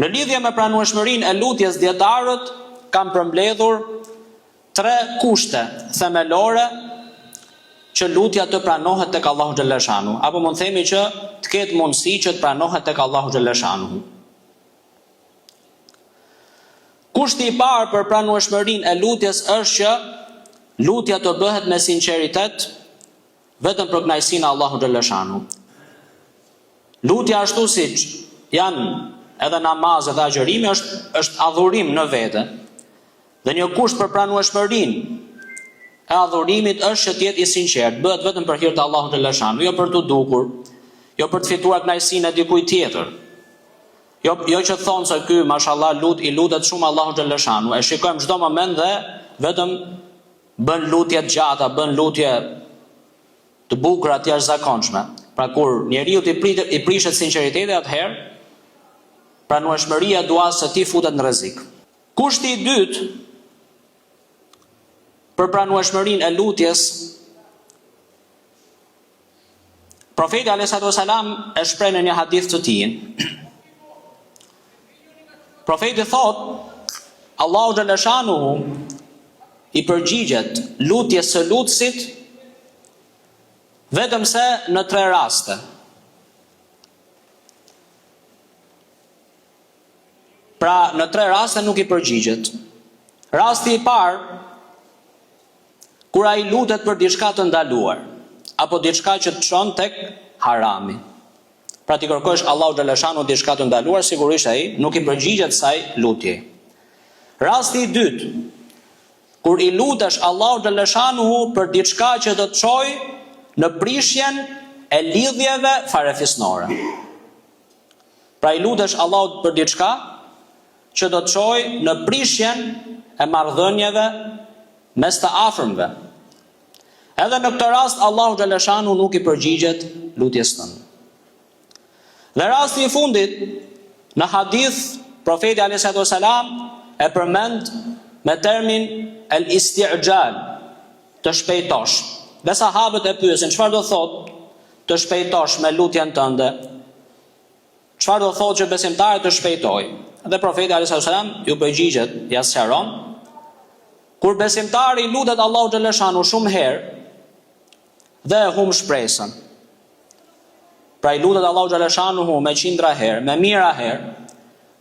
Në lidhje me pranueshmërinë e lutjes, dietarët kanë përmbledhur 3 kushte themelore që lutja të pranohet tek Allahu xhalla xhanu, apo mund themi që të ketë mundësi që të pranohet tek Allahu xhalla xhanu. Kushti i parë për pranueshmërinë e lutjes është që lutja të bëhet me sinqeritet, vetëm për kënaqësinë e Allahu xhalla xhanu. Lutja ashtu siç janë edhe namazet dhe agjërimi është adhurim në vete. Dhe një kusht për pranueshmërinë e adhurimit është që të jetë i sinqert, bëhet vetëm për hir të Allahut xhalla xhanu, jo për të dukur, jo për të fituar kënaqësinë e dikujt tjetër. Jo që thonë se ky mashallah i lutet shumë Allahu xhalla xhanu, e shikojmë çdo moment dhe vetëm bën lutje të gjata, bën lutje të bukura të jashtëzakonshme. Pra kur njeriu i prishet sinqeriteti, atëherë pranueshmëria e duas së tij futet në rrezik. Kushti i dytë për pranueshmërinë e lutjes, profeti alayhi salam e shpreh në një hadith të tij. Profeti thotë, Allahu xhalla xhanuhu i përgjigjet lutjes së lutësit vetëm se në 3 raste. Pra në 3 raste nuk i përgjigjet. Rasti i parë, kur ai lutet për diçka të ndaluar, apo diçka që të çon tek harami. Pra ti kërkosh Allahu xhalla xhanu diçka të ndaluar, sigurisht ai nuk i përgjigjet saj lutje. Rasti i dytë, kur i lutesh Allahu xhalla xhanuhu për diçka që do të çojë në prishjen e lidhjeve farefisnore. Pra i lutesh Allahut për diçka që do të çojë në prishjen e marrëdhënieve mes të afërmve. Edhe në këtë rast Allahu xhalla xhanu nuk i përgjigjet lutjes tënde. Dhe rasti i fundit, në hadith, profeti alayhi salam e përmend me termin el isti'jal, të shpejtosh. Dhe sahabët e pyesin, çfarë do thotë të shpejtosh me lutjen tënde? Çfarë do thotë që besimtari të shpejtojë? Dhe profeti alayhi salam ju përgjigjet, ja sqaron, kur besimtari lutet Allahu xhalla xhanu shumë herë dhe e humb shpresën. Pra i lutet Allahu xhalla xhanuhu me 100 herë, me mijëra herë,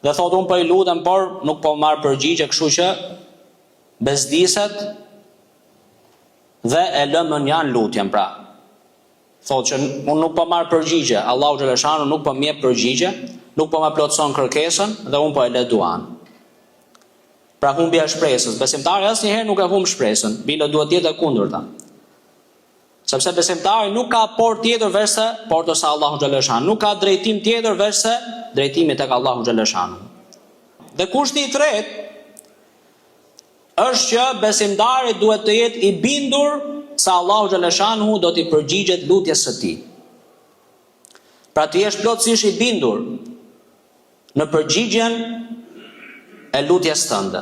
dhe thotë unë po i lutem, por nuk po marr përgjigje, kështu që bezdiset dhe e lëmën janë lutjen. Pra thotë që unë nuk po marr përgjigje, Allahu xhalla xhanu nuk po më jep përgjigje, nuk po më plotson kërkesën dhe unë po e lë duan. Pra humbja e shpresës. Besimtari asnjëherë nuk e humb shpresën, bile duhet të jetë e kundërta. Sepse besimtari nuk ka portë tjetër veçse portës së Allahu xhalla xhanu, nuk ka drejtim tjetër veçse drejtimi tek Allahu xhalla xhanu. Dhe kushti i tretë është që besimtari duhet të jetë i bindur se Allahu xhalla xhanu do t'i përgjigjet lutjes së tij. Pra të jesh plotësisht i bindur në përgjigjen e lutjes tënde.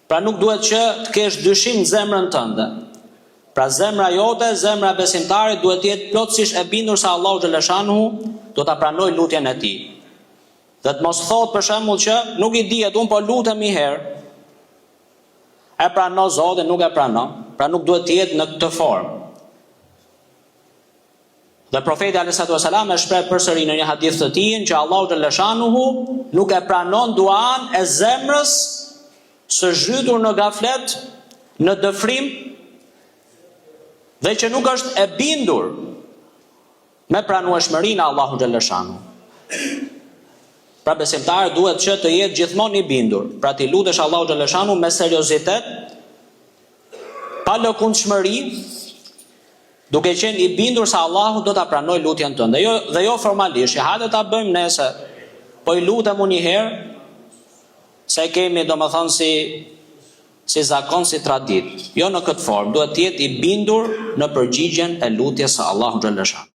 Pra nuk duhet që të kesh dyshim në zemrën tënde. Pra zemra jote, zemra besimtarit duhet të jetë plotësisht e bindur se Allahu xhalla xhanuhu do ta pranojë lutjen e tij. Dhe të mos thotë për shembull që nuk i dihet, un po lutem një herë. E pranon Zoti, nuk e pranon. Pra nuk duhet të jetë në këtë formë. Dhe profeti alayhi salam e shpreh përsëri në një hadith të tij që Allahu xhalla xhanuhu nuk e pranon duan e zemrës së zhytur në gaflet, në dëfrim, dhe që nuk është e bindur me pranueshmërinë e Allahu xhalla xhanu. Pra besimtari duhet që të jetë gjithmonë i bindur. Pra ti lutesh Allahu xhalla xhanu me seriozitet, pa lëkundshmëri, duke qenë i bindur se Allahu do ta pranojë lutjen tënde. Dhe jo formalisht, hajde ta bëjmë nese. Po i lutem unë një herë, se kemi domethënë si zakon, si tradit. Jo në këtë formë, duhet të jetë i bindur në përgjigjen e lutjes së Allahu xhalla xhanu.